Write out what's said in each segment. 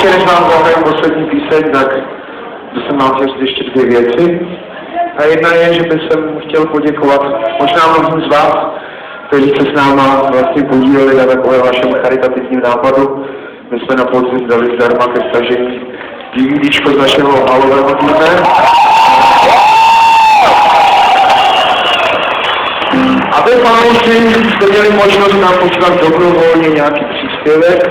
ještě než vám zahraju poslední píseň, tak jsem vám chtěl říct ještě dvě věci. A jedna je, že bych chtěl poděkovat možná mnohým z vás, kteří se s náma vlastně podíleli na takovém vašem charitativním nápadu. My jsme na podzim dali zdarma ke stažení DVDčko z našeho halového turné. A ty fanoušci jste měli možnost nám poslat dobrovolně nějaký příspěvek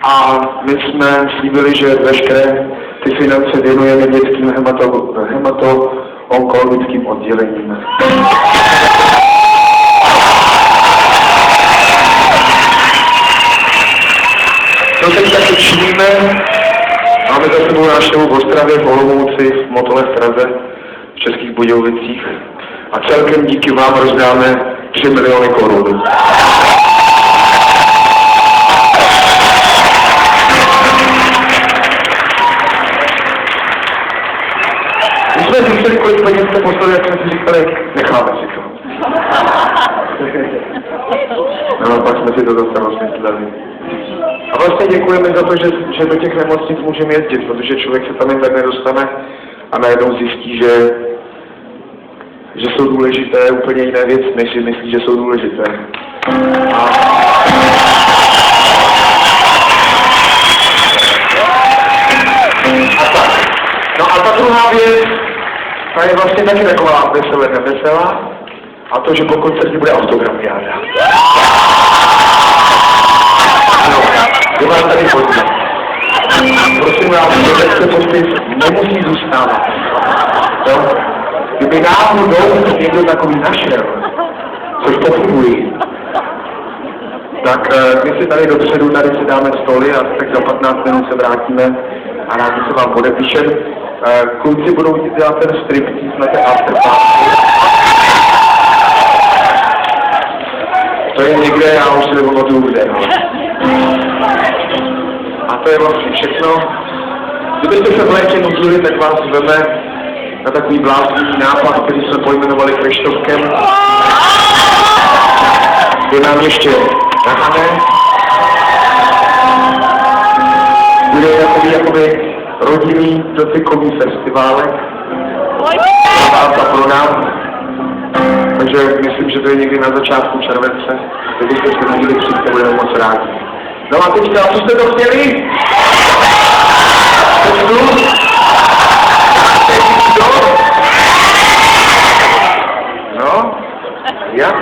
a my jsme slíbili, že veškeré ty finance věnujeme dětským hemato-onkologickým oddělením. To teď taky činíme. Máme za sebou návštěvu v Ostravě, v Olomouci, v Motole v Praze, v Českých Budějovicích a celkem díky vám rozdáme 3 miliony korun. My jsme zjistili, kolik peněz jste poslali, jak jsme si říkali, necháme si to. No, pak jsme si to zase rozmysleli. A vlastně děkujeme za to, že do těch nemocnic můžeme jezdit, protože člověk se tam jen tak nedostane a najednou zjistí, že jsou důležité úplně jiné věci, než si myslí, že jsou důležité. A tak. No a ta druhá věc, ta je vlastně taky taková veselá, a to, že po koncertě bude autografiáda. Je vás tady hodně. Prosím vás, že podpis nemusí zůstávat. Kdyby náhodou někdo takový našel, což pochybuji, tak my si tady dopředu tady si dáme stoly a tak za 15 minut se vrátíme a rádi se vám podepíšem. Kluci budou dělat ten striptease na té afterparty. To je někde, já už si nepamatuju kde. A to je vlastně všechno. Kdybyste se v létě nudili, tak vás zveme na takový bláznivý nápad, který jsme pojmenovali Krištovkem. Je nám ještě nahane. Bude jakoby rodinný dotykový festiválek. Pro vás a pro nás. Takže myslím, že to je někdy na začátku července. Kdybyste se mohli přijít, to budeme moc rádi. No a teďka, co jste to chtěli? No, jak?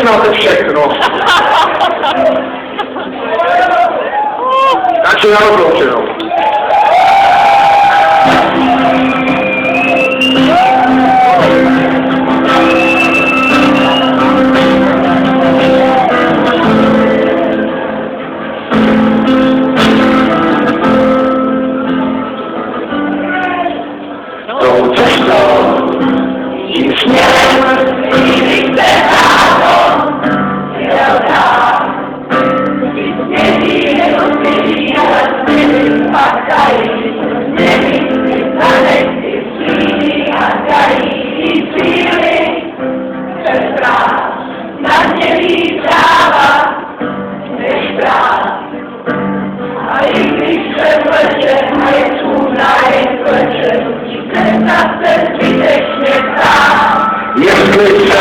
Znáte všechno. Takže já rozloučenou. Tou cestou tím směrem jste ráno jel dál. Změní jednotlivý hlasy padají, změní planety síly a dají síly. Sestra na něj práva než práv. A i když se vleče a je čůna je vleče, jste na se zbytečně sám. Jestli se